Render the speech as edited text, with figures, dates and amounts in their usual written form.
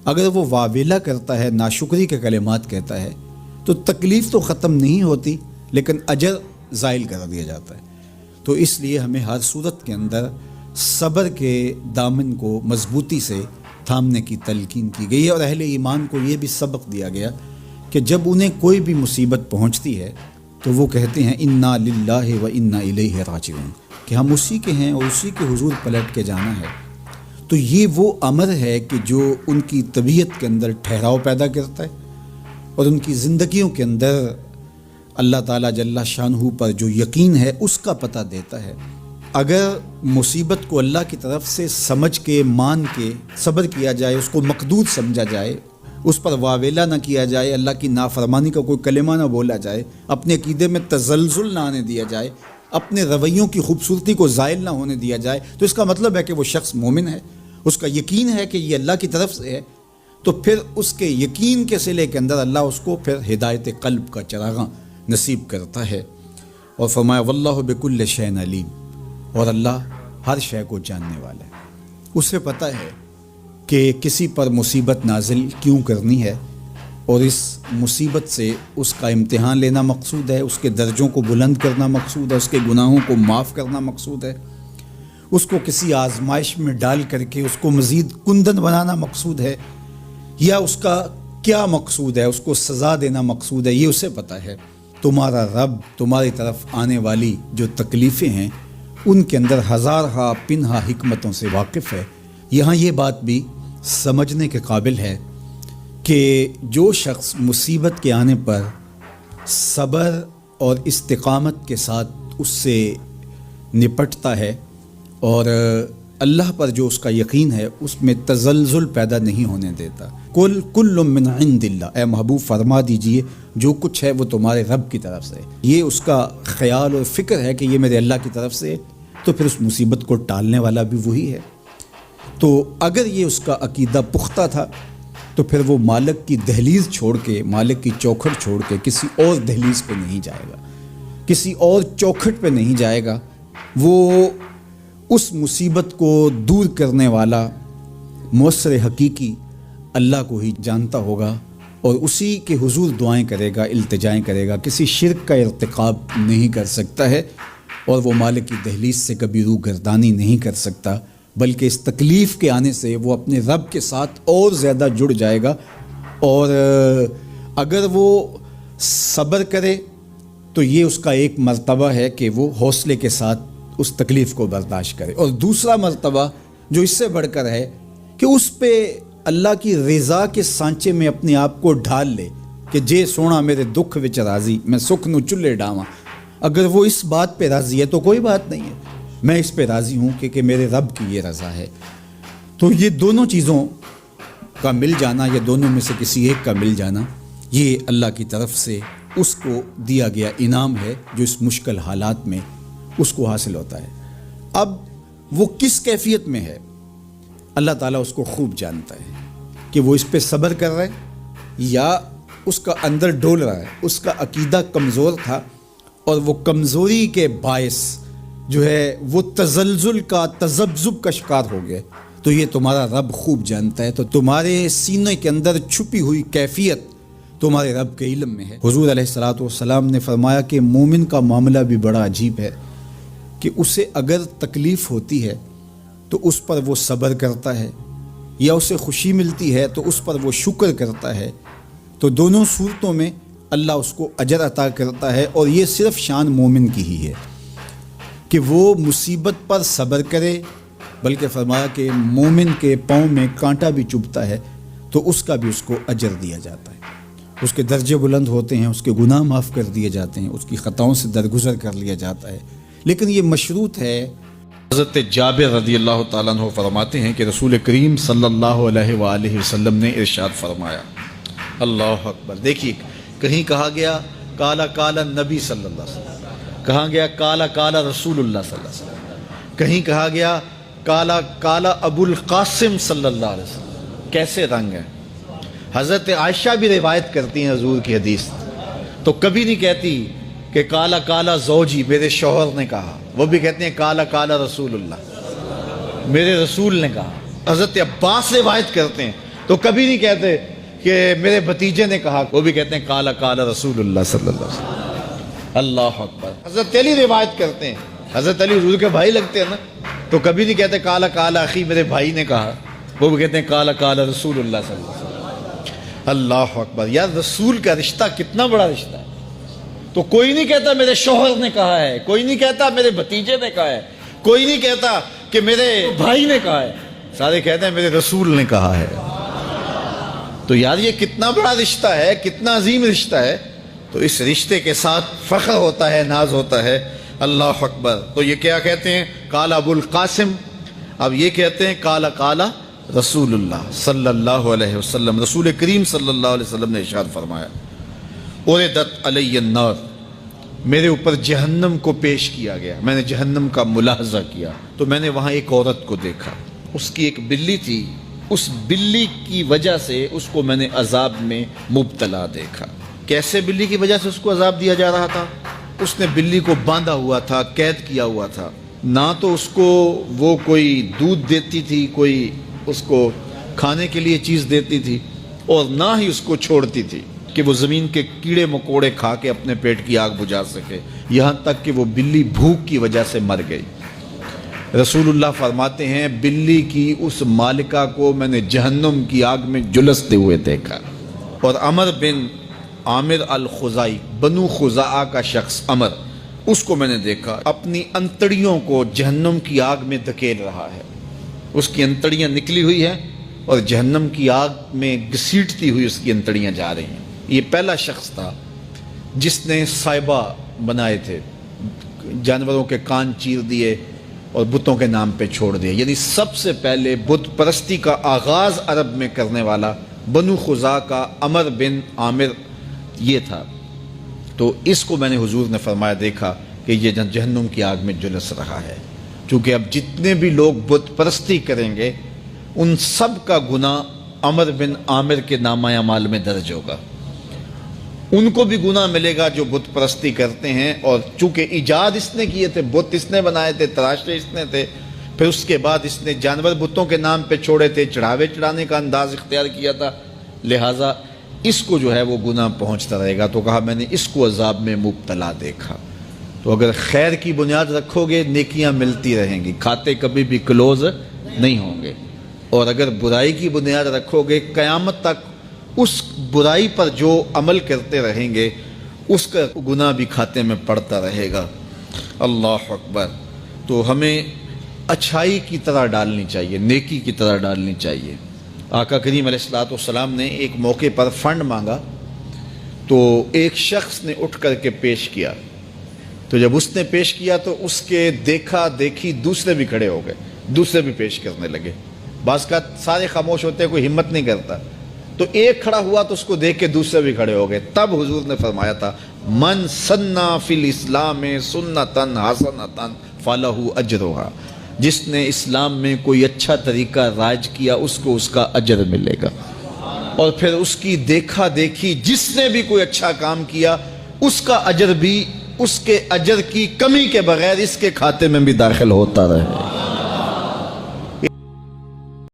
اگر وہ واویلا کرتا ہے، ناشکری کے کلمات کہتا ہے، تو تکلیف تو ختم نہیں ہوتی لیکن اجر زائل کر دیا جاتا ہے۔ تو اس لیے ہمیں ہر صورت کے اندر صبر کے دامن کو مضبوطی سے تھامنے کی تلقین کی گئی ہے، اور اہل ایمان کو یہ بھی سبق دیا گیا کہ جب انہیں کوئی بھی مصیبت پہنچتی ہے تو وہ کہتے ہیں انا للہ و انا الیہ راجعون، کہ ہم اسی کے ہیں اور اسی کے حضور پلٹ کے جانا ہے۔ تو یہ وہ امر ہے کہ جو ان کی طبیعت کے اندر ٹھہراؤ پیدا کرتا ہے اور ان کی زندگیوں کے اندر اللہ تعالیٰ جل شانہ پر جو یقین ہے اس کا پتہ دیتا ہے۔ اگر مصیبت کو اللہ کی طرف سے سمجھ کے، مان کے صبر کیا جائے، اس کو مقدور سمجھا جائے، اس پر واویلا نہ کیا جائے، اللہ کی نافرمانی کا کوئی کلمہ نہ بولا جائے، اپنے عقیدے میں تزلزل نہ آنے دیا جائے، اپنے رویوں کی خوبصورتی کو زائل نہ ہونے دیا جائے، تو اس کا مطلب ہے کہ وہ شخص مومن ہے، اس کا یقین ہے کہ یہ اللہ کی طرف سے ہے۔ تو پھر اس کے یقین کے صلے کے اندر اللہ اس کو پھر ہدایت قلب کا چراغاں نصیب کرتا ہے۔ اور فرمایا واللہ بکل شیء علیم، اور اللہ ہر شے کو جاننے والا ہے، اسے پتہ ہے کہ کسی پر مصیبت نازل کیوں کرنی ہے، اور اس مصیبت سے اس کا امتحان لینا مقصود ہے، اس کے درجوں کو بلند کرنا مقصود ہے، اس کے گناہوں کو معاف کرنا مقصود ہے، اس کو کسی آزمائش میں ڈال کر کے اس کو مزید کندن بنانا مقصود ہے، یا اس کا کیا مقصود ہے، اس کو سزا دینا مقصود ہے، یہ اسے پتہ ہے۔ تمہارا رب تمہاری طرف آنے والی جو تکلیفیں ہیں ان کے اندر ہزارہا پنہا حکمتوں سے واقف ہے۔ یہاں یہ بات بھی سمجھنے کے قابل ہے کہ جو شخص مصیبت کے آنے پر صبر اور استقامت کے ساتھ اس سے نپٹتا ہے اور اللہ پر جو اس کا یقین ہے اس میں تزلزل پیدا نہیں ہونے دیتا، کل من عند اللہ، اے محبوب فرما دیجئے جو کچھ ہے وہ تمہارے رب کی طرف سے، یہ اس کا خیال اور فکر ہے کہ یہ میرے اللہ کی طرف سے، تو پھر اس مصیبت کو ٹالنے والا بھی وہی ہے۔ تو اگر یہ اس کا عقیدہ پختہ تھا تو پھر وہ مالک کی دہلیز چھوڑ کے، مالک کی چوکھٹ چھوڑ کے کسی اور دہلیز پہ نہیں جائے گا، کسی اور چوکھٹ پہ نہیں جائے گا، وہ اس مصیبت کو دور کرنے والا مؤثر حقیقی اللہ کو ہی جانتا ہوگا اور اسی کے حضور دعائیں کرے گا، التجائیں کرے گا، کسی شرک کا ارتکاب نہیں کر سکتا ہے، اور وہ مالک کی دہلیز سے کبھی روح گردانی نہیں کر سکتا، بلکہ اس تکلیف کے آنے سے وہ اپنے رب کے ساتھ اور زیادہ جڑ جائے گا۔ اور اگر وہ صبر کرے تو یہ اس کا ایک مرتبہ ہے کہ وہ حوصلے کے ساتھ اس تکلیف کو برداشت کرے، اور دوسرا مرتبہ جو اس سے بڑھ کر ہے کہ اس پہ اللہ کی رضا کے سانچے میں اپنے آپ کو ڈھال لے کہ جے سونا میرے دکھ وچ راضی، میں سکھ نو چلے ڈاواں۔ اگر وہ اس بات پہ راضی ہے تو کوئی بات نہیں ہے، میں اس پہ راضی ہوں کہ میرے رب کی یہ رضا ہے۔ تو یہ دونوں چیزوں کا مل جانا، یا دونوں میں سے کسی ایک کا مل جانا، یہ اللہ کی طرف سے اس کو دیا گیا انعام ہے جو اس مشکل حالات میں اس کو حاصل ہوتا ہے۔ اب وہ کس کیفیت میں ہے اللہ تعالیٰ اس کو خوب جانتا ہے، کہ وہ اس پہ صبر کر رہا ہے یا اس کا اندر ڈول رہا ہے، اس کا عقیدہ کمزور تھا اور وہ کمزوری کے باعث جو ہے وہ تزلزل کا، تذبذب کا شکار ہو گئے، تو یہ تمہارا رب خوب جانتا ہے۔ تو تمہارے سینے کے اندر چھپی ہوئی کیفیت تمہارے رب کے علم میں ہے۔ حضور علیہ الصلوۃ والسلام نے فرمایا کہ مومن کا معاملہ بھی بڑا عجیب ہے کہ اسے اگر تکلیف ہوتی ہے تو اس پر وہ صبر کرتا ہے، یا اسے خوشی ملتی ہے تو اس پر وہ شکر کرتا ہے، تو دونوں صورتوں میں اللہ اس کو اجر عطا کرتا ہے۔ اور یہ صرف شان مومن کی ہی ہے کہ وہ مصیبت پر صبر کرے، بلکہ فرمایا کہ مومن کے پاؤں میں کانٹا بھی چبھتا ہے تو اس کا بھی اس کو اجر دیا جاتا ہے، اس کے درجے بلند ہوتے ہیں، اس کے گناہ معاف کر دیے جاتے ہیں، اس کی خطاؤں سے درگزر کر لیا جاتا ہے۔ لیکن یہ مشروط ہے۔ حضرت جابر رضی اللہ تعالیٰ عنہ فرماتے ہیں کہ رسول کریم صلی اللہ علیہ وآلہ وسلم نے ارشاد فرمایا، اللہ اکبر، دیکھیے کہیں کہا گیا کالا کالا نبی صلی اللہ علیہ وسلم، کہا گیا کالا کالا رسول اللہ صلی اللہ علیہ وسلم، کہیں کہا گیا کالا کالا ابو القاسم صلی اللہ علیہ وسلم، کیسے رنگ ہیں۔ حضرت عائشہ بھی روایت کرتی ہیں حضور کی حدیث، تو کبھی نہیں کہتی کہ کالا کالا زوجی، میرے شوہر نے کہا، وہ بھی کہتے ہیں کالا کالا رسول اللہ، میرے رسول نے کہا۔ حضرت عباس روایت کرتے ہیں تو کبھی نہیں کہتے کہ میرے بھتیجے نے کہا، وہ بھی کہتے ہیں کالا کالا رسول اللہ صلی اللہ علیہ وسلم۔ اللہ اکبر۔ حضرت علی روایت کرتے ہیں، حضرت علی حضور کے بھائی لگتے ہیں نا، تو کبھی نہیں کہتے کالا کالا اخی میرے بھائی نے کہا، وہ بھی کہتے ہیں کالا کالا رسول اللہ صلی اللہ علیہ وسلم۔ اللہ اکبر۔ یار رسول کا رشتہ کتنا بڑا رشتہ ہے۔ تو کوئی نہیں کہتا میرے شوہر نے کہا ہے، کوئی نہیں کہتا میرے بھتیجے نے کہا ہے، کوئی نہیں کہتا کہ میرے بھائی نے کہا ہے، سارے کہتے ہیں میرے رسول نے کہا ہے۔ تو یار یہ کتنا بڑا رشتہ ہے، کتنا عظیم رشتہ ہے۔ تو اس رشتے کے ساتھ فخر ہوتا ہے، ناز ہوتا ہے۔ اللہ اکبر۔ تو یہ کیا کہتے ہیں؟ قال ابو القاسم، اب یہ کہتے ہیں قال قال رسول اللہ صلی اللہ علیہ وسلم، رسول کریم صلی اللہ علیہ وسلم نے ارشاد فرمایا، اُرِدَتْ عَلَيَّ النَّارُ، میرے اوپر جہنم کو پیش کیا گیا، میں نے جہنم کا ملاحظہ کیا تو میں نے وہاں ایک عورت کو دیکھا، اس کی ایک بلی تھی، اس بلی کی وجہ سے اس کو میں نے عذاب میں مبتلا دیکھا۔ کیسے بلی کی وجہ سے اس کو عذاب دیا جا رہا تھا؟ اس نے بلی کو باندھا ہوا تھا، قید کیا ہوا تھا، نہ تو اس کو وہ کوئی دودھ دیتی تھی، کوئی اس کو کھانے کے لیے چیز دیتی تھی، اور نہ ہی اس کو چھوڑتی تھی کہ وہ زمین کے کیڑے مکوڑے کھا کے اپنے پیٹ کی آگ بجھا سکے، یہاں تک کہ وہ بلی بھوک کی وجہ سے مر گئی۔ رسول اللہ فرماتے ہیں بلی کی اس مالکہ کو میں نے جہنم کی آگ میں جلستے ہوئے دیکھا۔ اور عمر بن عامر الخزائی، بنو خزاعہ کا شخص عمر، اس کو میں نے دیکھا اپنی انتڑیوں کو جہنم کی آگ میں دھکیل رہا ہے، اس کی انتڑیاں نکلی ہوئی ہیں اور جہنم کی آگ میں گھسیٹتی ہوئی اس کی انتڑیاں جا رہی ہیں۔ یہ پہلا شخص تھا جس نے سائبہ بنائے تھے، جانوروں کے کان چیر دیے اور بتوں کے نام پہ چھوڑ دیے، یعنی سب سے پہلے بت پرستی کا آغاز عرب میں کرنے والا بنو خزاعہ کا عمر بن عامر یہ تھا۔ تو اس کو میں نے حضور نے فرمایا دیکھا کہ یہ جہنم کی آگ میں جلس رہا ہے، چونکہ اب جتنے بھی لوگ بت پرستی کریں گے ان سب کا گناہ عمر بن عامر کے نامہ اعمال میں درج ہوگا، ان کو بھی گناہ ملے گا جو بت پرستی کرتے ہیں، اور چونکہ ایجاد اس نے کیے تھے، بت اس نے بنائے تھے، تراشے اس نے تھے، پھر اس کے بعد اس نے جانور بتوں کے نام پہ چھوڑے تھے، چڑھاوے چڑھانے کا انداز اختیار کیا تھا، لہٰذا اس کو جو ہے وہ گناہ پہنچتا رہے گا۔ تو کہا میں نے اس کو عذاب میں مبتلا دیکھا۔ تو اگر خیر کی بنیاد رکھو گے نیکیاں ملتی رہیں گی، کھاتے کبھی بھی کلوز نہیں ہوں گے، اور اگر برائی کی بنیاد رکھو گے قیامت تک اس برائی پر جو عمل کرتے رہیں گے اس کا گناہ بھی کھاتے میں پڑتا رہے گا۔ اللہ اکبر۔ تو ہمیں اچھائی کی طرح ڈالنی چاہیے، نیکی کی طرح ڈالنی چاہیے۔ آقا کریم علیہ السلام نے ایک موقع پر فنڈ مانگا تو ایک شخص نے اٹھ کر کے پیش کیا، تو جب اس نے پیش کیا تو اس کے دیکھا دیکھی دوسرے بھی کھڑے ہو گئے، دوسرے بھی پیش کرنے لگے، بعض کا سارے خاموش ہوتے ہیں، کوئی ہمت نہیں کرتا، تو ایک کھڑا ہوا تو اس کو دیکھ کے دوسرے بھی کھڑے ہو گئے۔ تب حضور نے فرمایا تھا من سنّا فی الاسلام سنتن حسنتن فلہ اجرھا، جس نے اسلام میں کوئی اچھا طریقہ رائج کیا اس کو اس کا اجر ملے گا، اور پھر اس کی دیکھا دیکھی جس نے بھی کوئی اچھا کام کیا اس کا اجر بھی اس کے اجر کی کمی کے بغیر اس کے کھاتے میں بھی داخل ہوتا رہے۔